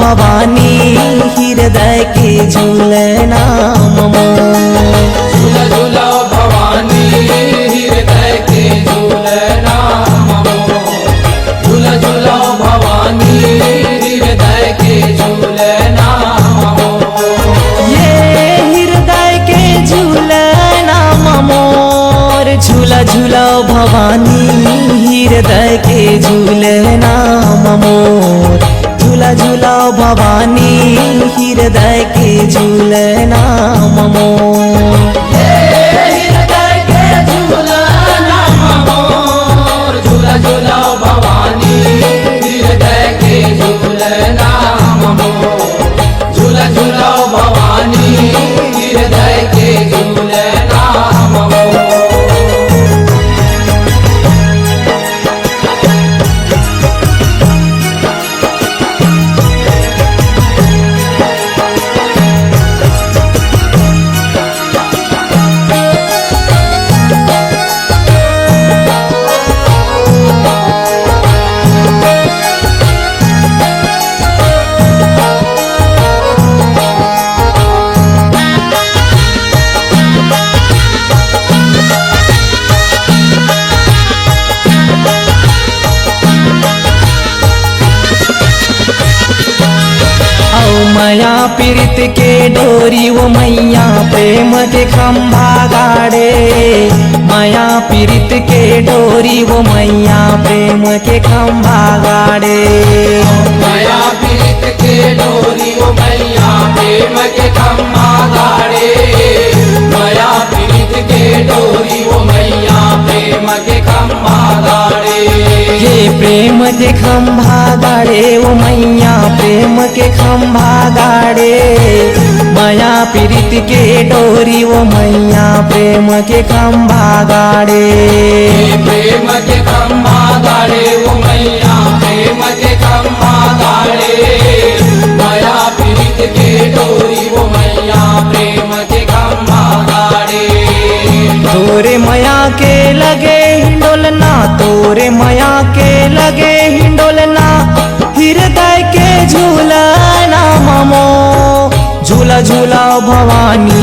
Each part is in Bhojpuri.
भवानी हृदय के झूलना मोर। झूला झूला भवानी हृदय के झूलना मोर। झूला झूला भवानी हृदय के झूलना मोर। ये हृदय के झूलना मोर। झूला झूला भवानी हृदय के झूलना मोर। झूला झूला भवानी हृदय के झूलना मोर। हृदय के झूलना मोर। झूला झूला भवानी हृदय के झूलना मोर। झूला झूला भवानी हृदय के झूलना मोर। मैया पीरित के डोरी वो मैया प्रेम के खंभा गाड़े। मैया पीरित के डोरी वो मैया प्रेम के खंभा गाड़े। मैया पीरित के डोरी वो मैया प्रेम के खंभा गाड़े। मैया पीरित के डोरी वो मैया प्रेम के खंभा गाड़े। ये प्रेम के खंभा गाड़े वो मैया प्रेम के खंभा गाड़े। मैया पीरित के डोरी वो मैया प्रेम के खंभा गाड़े। प्रेम के खंभा गाड़े वो मैया प्रेम के खंभा गाड़े। मैया पीरित के डोरी वो मैया प्रेम के खंभा गाड़े। तोरे मैया के लगे हिंडोलना। तोरे मैया के लगे हिंडोलना। हृदय के झूलना ममो। झूला झूला भवानी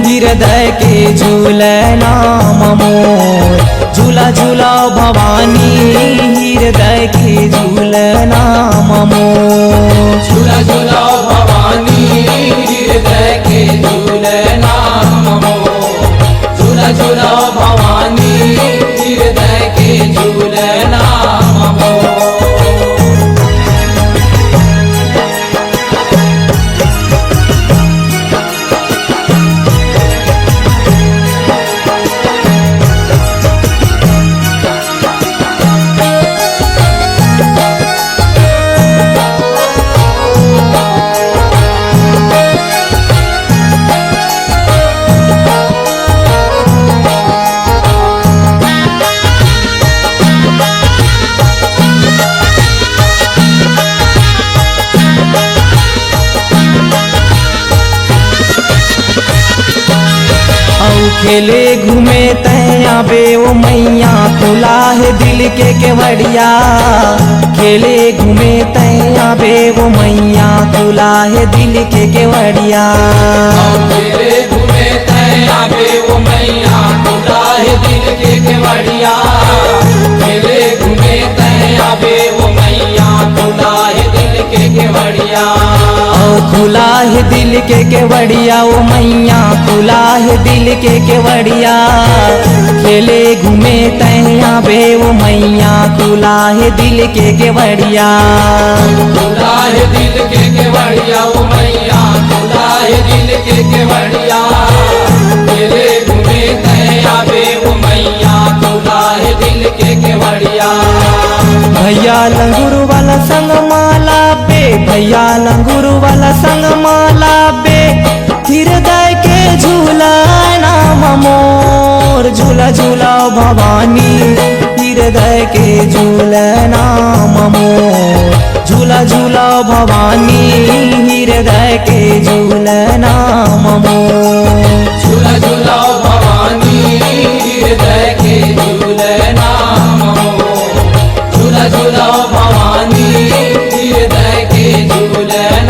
हृदय के झूलना मोर। झूला झूला भवानी हृदय के झूलना मोर। झूला झूला भवानी हृदय के झूलना मोर। झूला झूला भवानी हृदय के झूलना मोर। खेले घूमे तैया बे वो मैया खुला है दिल के केवड़िया। खेले घूमे तैया बे वो मैया खुला है दिल के केवड़िया। खेले घूमे तैया बे वो मैया खुला है दिल के केवड़िया। खेले घूमे तैया बे वो मैया खुला है दिल के केवड़िया। खुला है दिल के केवड़िया वो मैया खुला है दिल के केवड़िया। खेले घूमे तैया बे वो मैया खुला है दिल के केवड़िया। खुला है दिल के केवड़िया वो मैया खुला है दिल के केवड़िया। खेले घूमे तैया बे वो मैया खुला है दिल के केवड़िया। भैया लंगूर वाला संग माला बे। भैया लंगूर वाला संग माला बे। हृदय के झूलना मोर। झूला झूला भवानी हृदय के झूलना मोर। झूला झूला भवानी हृदय के झूलना मोर। झूला झूला भवानी हृदय के झूलना मोर। झूला झूला भवानी हृदय के झूलना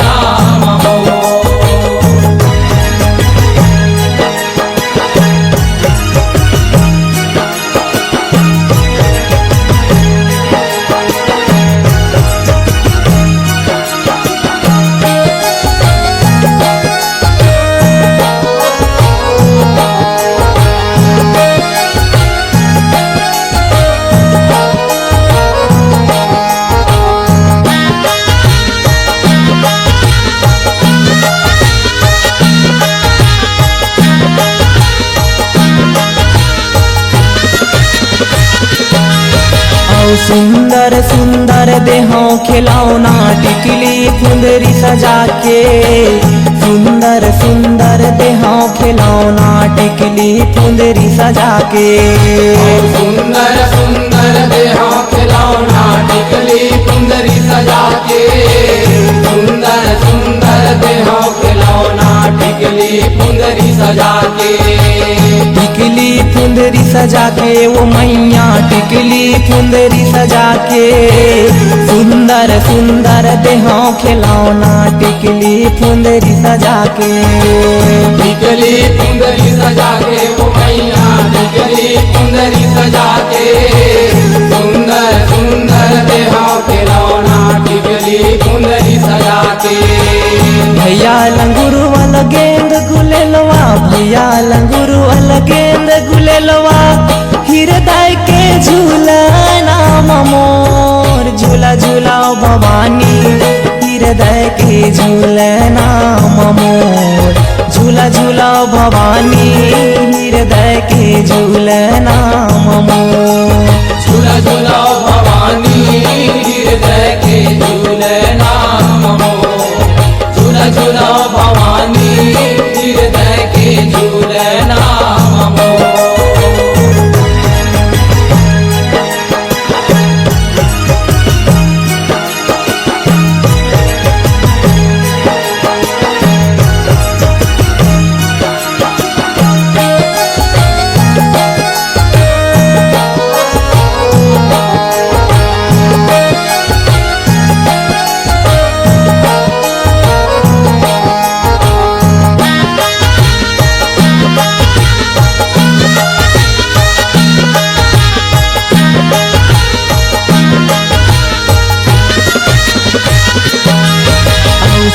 खिलौना टिकली फुंदरी सजा के, सुंदर सुंदर देहां खिलौना टिकली फुंदरी सजा के। सुंदर सुंदर देहा खिलौना टिकली फुंदरी सजा के, सुंदर सुंदर देहा खिलौना टिकली फुंदरी सजा के। टिकली फुंदरी सजा के वो मैया टिकली फुंदरी सजा के, सुंदर सुंदर देहां खिलौना टिकली फुंदरी सजा के। टिकली फुंदरी सजा के वो मैया टिकली फुंदरी सजा के, सुंदर सुंदर देहा खिलौना टिकली फुंदरी सजा के। भैया लंगूर वाला गेंद गुलेलवा, भैया लंगूर वाला गेंद गुलेलवा, हृदय के झूलना मोर, झूला झूलाओ भवानी हृदय के झूलना मोर, झूला झूलाओ भवानी हृदय के झूलना मोर। झूला झूलाओ भवानी हृदय के झूलना मोर, झूला झूलाओ भवानी हृदय के झूलना मोर।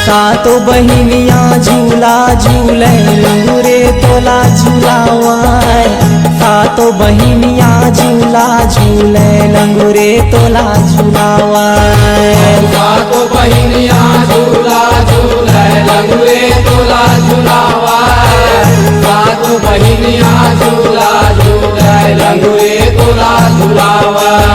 सातो बहिनिया झूला झूले लंगूरे तोला झूलावाय, सातो बहिनिया झूला झूले लंगूरे तोला झूलावाय। सातो बहिनिया झूला झूले लंगूरे तोला झूलावाय, सातो बहिनिया झूला झूले लंगूरे तोला झूलावाय।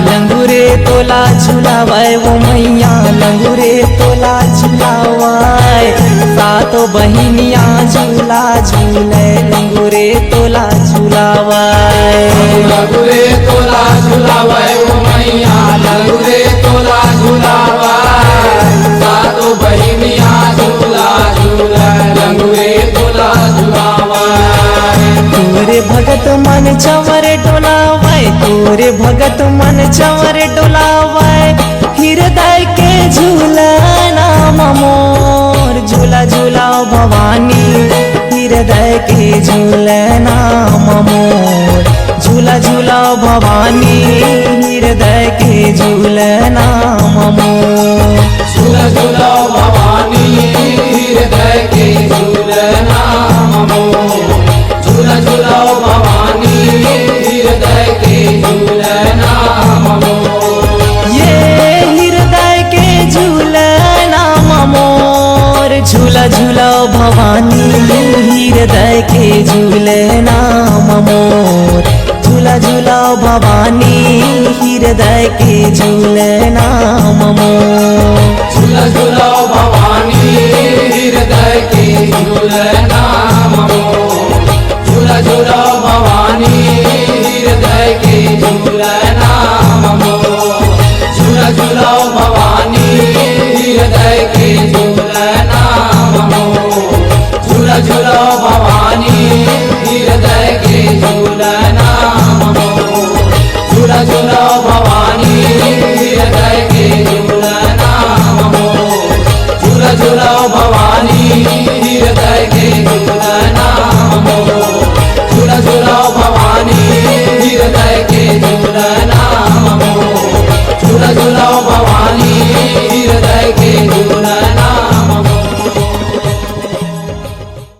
लंगूरे तोला झूलावाय वो मैया लंगूरे तोला झूलावाय, सातो बहिनिया झूला झूले लंगूरे तोला झूलावाय। लंगूरे तोला झूलावाय वो मैया लंगूरे तोला झूलावाय, सातो बहिनिया झूला झूले लंगूरे तोला झूलावाय। तोरे भगत मन चवर डोलावाय, तोरे भगत मन चवर डोलावाय, हृदय के झूलना मोर, झूला झूलाओ भवानी हृदय के झूलना मोर, झूला झूलाओ भवानी हृदय के झूलना मोर। झूला झूलाओ भवानी हृदय के झूलना मोर, झूला झूलाओ भवानी हृदय के झूलना मोर। ये हृदय के झूलना मोर, झूला झूलाओ भवानी हृदय के झूलना मोर, झूला झूलाओ भवानी हृदय के झूलना मोर। झूला झूलाओ भवानी हृदय के झूलना मोर।